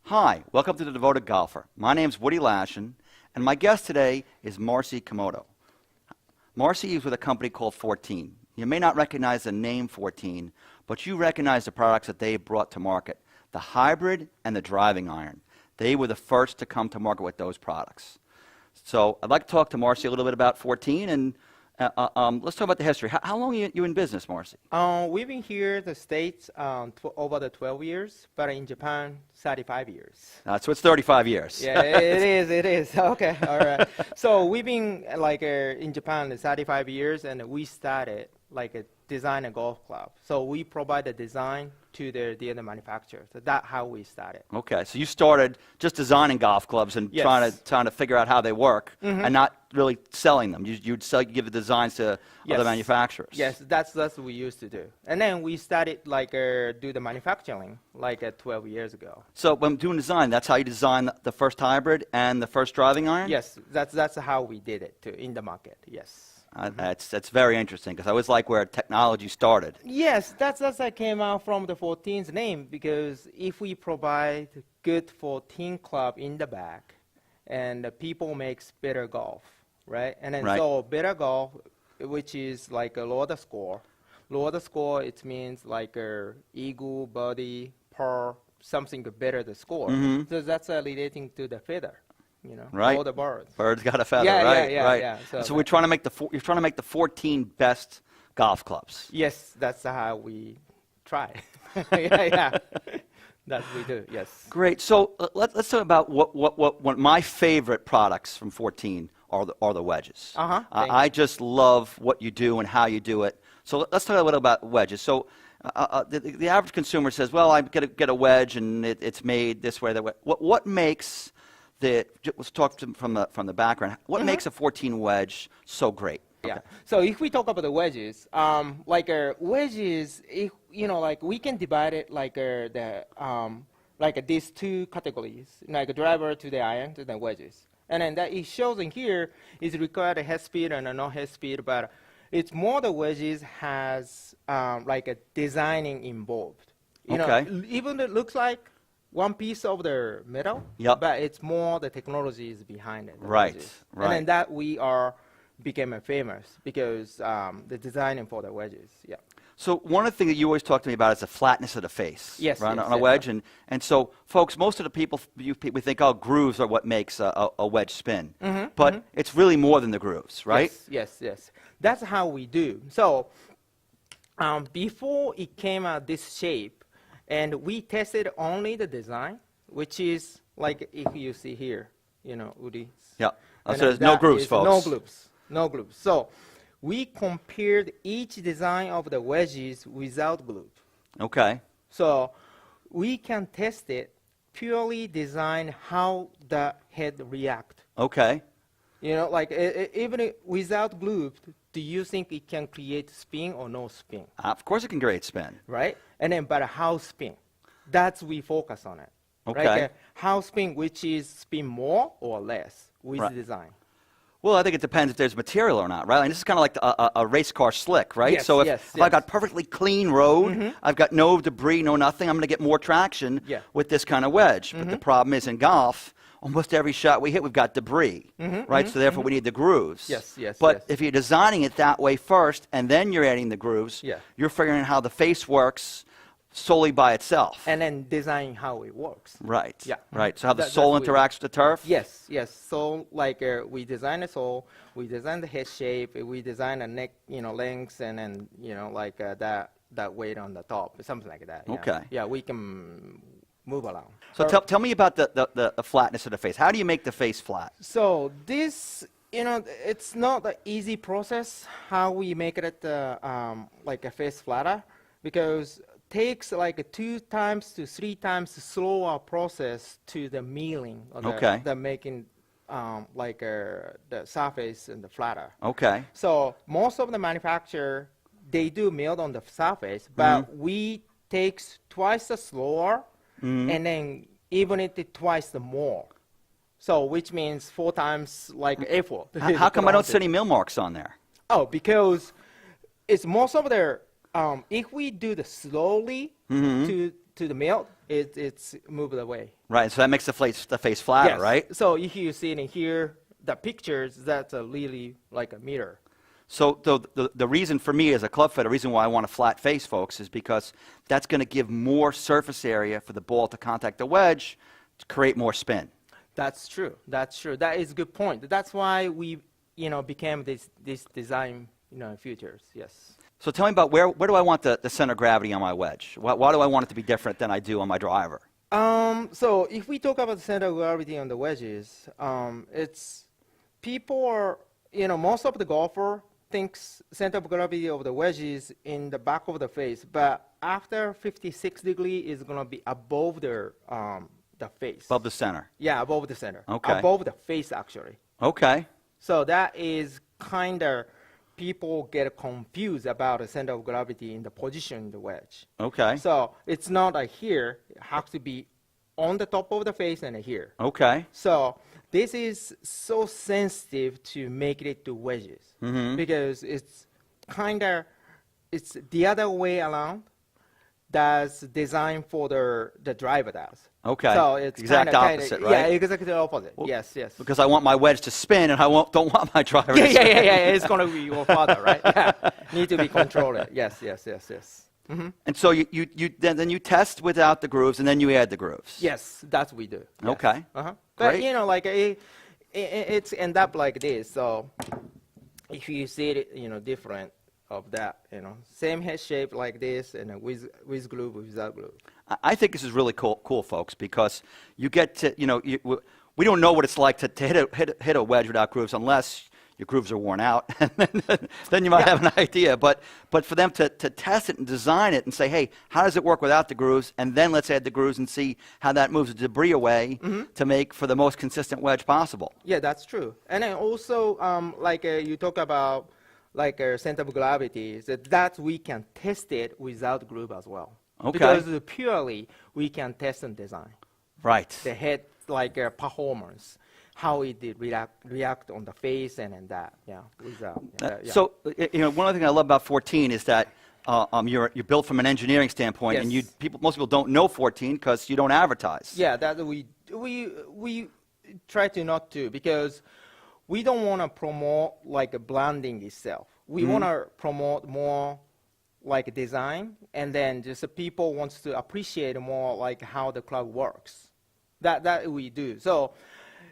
Hi, welcome to The Devoted Golfer. My name's Woody Lashin, and my guest today is Masashi Kamoda. Masashi is with a company called 14. You may not recognize the name 14, but you recognize the products that they brought to market, the hybrid and the driving iron. They were the first to come to market with those products. So I'd like to talk to Masashi a little bit about 14, and let's talk about the history. How long are you in business, Masashi? We've been here in the States over the 12 years, but in Japan, 35 years. So it's 35 years. Yeah, it is. Okay, all right. So we've been in Japan 35 years, and we started design a golf club. So we provide the design to the other manufacturer. So that's how we started. Okay, so you started just designing golf clubs and Yes. trying to figure out how they work, and not really selling them. You'd give the designs to other manufacturers. Yes, that's what we used to do. And then we started do the manufacturing 12 years ago. So when doing design, that's how you design the first hybrid and the first driving iron? Yes, that's how we did it too in the market. Yes. That's very interesting, because I always like where technology started. Yes, that's came out from the 14's name, because if we provide good 14 club in the back, and the people makes better golf, right? And then so better golf, which is a lower the score. Lower the score, it means eagle, birdie, par, something better the score. So that's relating to the feather. All the birds. Birds got a feather, right? Yeah. So we're trying to make you're trying to make the 14 best golf clubs. Yes, that's how we try. yeah. That we do. Yes. Great. So let's talk about what my favorite products from 14 are the wedges. I just love what you do and how you do it. So let's talk a little about wedges. So the average consumer says, well, I get a wedge and it's made this way, that way. What makes let's talk from the background. What makes a 14 wedge so great? Yeah. So if we talk about the wedges, wedges, we can divide it these two categories, driver to the iron to the wedges. And then that it shows in here is required a head speed and a no head speed, but it's more the wedges has a designing involved. Even it looks like one piece of the metal, but it's more the technology is behind it. Right. And then that we became famous because the designing for the wedges. Yeah. So one of the things that you always talk to me about is the flatness of the face. Yes. Right, on a wedge, and so folks, most of the people we think, oh, grooves are what makes a wedge spin, but it's really more than the grooves, right? Yes. That's how we do. So before it came out this shape. And we tested only the design, which is if you see here, Udi. Yeah. So there's no grooves, folks. No grooves. So we compared each design of the wedges without groove. Okay. So we can test it purely design how the head react. Okay. Even without groove, do you think it can create spin or no spin? Of course it can create spin. Right? And then, but how spin? That's we focus on it. Okay. Right? How spin, which is spin more or less with design. Well, I think it depends if there's material or not, right? And this is kind of like a race car slick, right? Yes, so if I've got perfectly clean road, I've got no debris, no nothing, I'm going to get more traction with this kind of wedge. But the problem is in golf, almost every shot we hit, we've got debris, right? So therefore, we need the grooves. Yes. But if you're designing it that way first, and then you're adding the grooves, you're figuring out how the face works solely by itself. And then design how it works. Right. Yeah. Right. So how the sole interacts with the turf. Yes. So we design the sole, we design the head shape, we design the neck, lengths, and then that weight on the top, something like that. Okay. Yeah, we can move along. So tell me about the flatness of the face. How do you make the face flat? So this, it's not an easy process how we make it a face flatter, because takes 2 times to 3 times slower process to the milling or the making the surface and the flatter. Okay. So most of the manufacturer, they do mill on the surface, but we takes twice the slower and then even it twice the more. So which means 4 times effort. How come I don't see any mill marks on there? Oh, because it's most of their if we do the slowly to to the middle, it's moved away. Right, so that makes the face flatter, Yes. right? So if you see in here, the pictures, that's really like a mirror. So the reason for me as a club fitter, the reason why I want a flat face, folks, is because that's going to give more surface area for the ball to contact the wedge to create more spin. That's true. That's true. That is a good point. That's why we, became this design, features. Yes. So tell me about where do I want the center of gravity on my wedge? Why do I want it to be different than I do on my driver? So if we talk about the center of gravity on the wedges, it's people are, most of the golfer thinks center of gravity of the wedges in the back of the face, but after 56 degree is going to be above the face. Above the center. Yeah, above the center. Okay. Above the face, actually. Okay. So that is kind of, people get confused about the center of gravity in the position in the wedge. Okay. So it's not like here, it has to be on the top of the face and here. Okay. So this is so sensitive to make it to wedges because it's it's the other way around. That's designed for the driver does. Okay. So it's exact opposite, right? Yeah, exactly the opposite. Well, yes. Because I want my wedge to spin, and I don't want my driver to Yeah, spin. It's going to be your father, right? Yeah. Need to be controlled. Yes. And so then you test without the grooves, and then you add the grooves. Yes, that's what we do. Yes. Okay. But Great. it's end up like this. So if you see it, different of that, same head shape like this, and with groove, without groove. I think this is really cool, folks, because you get to, we don't know what it's like to hit a wedge without grooves unless your grooves are worn out, and then you might have an idea. But for them to test it and design it and say, hey, how does it work without the grooves? And then let's add the grooves and see how that moves the debris away to make for the most consistent wedge possible. Yeah, that's true. And then also, you talk about center of gravity, that we can test it without groove as well. Okay. Because purely we can test and design. Right. The head performance, how it did react on the face and that. Yeah. Without. So one other thing I love about 14 is that you're built from an engineering standpoint, Yes. and most people don't know 14 because you don't advertise. Yeah, that we try to not to, because we don't want to promote branding itself. We want to promote more design, and then just people wants to appreciate more how the club works. That we do. So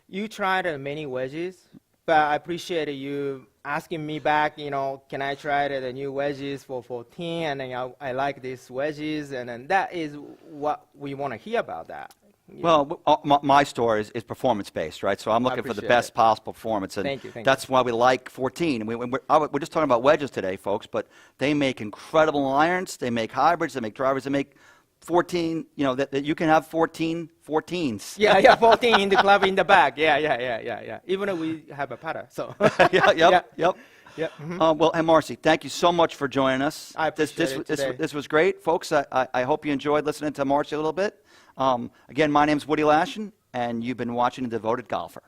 you tried many wedges, but I appreciate you asking me back, can I try the new wedges for 14? And then I like these wedges, and then that is what we want to hear about that. Well, my store is performance-based, right? So I'm looking for the best possible performance. And Thank you. that's why we like 14. We're just talking about wedges today, folks, but they make incredible irons. They make hybrids. They make drivers. They make 14, that you can have 14s. Yeah, 14 in the club in the back. Yeah. Even though we have a putter, so. Yep. Yeah. Well, and Marcy, thank you so much for joining us. I appreciate it today. This was great. Folks, I hope you enjoyed listening to Marcy a little bit. Again, my name's Woody Lashin, and you've been watching The Devoted Golfer.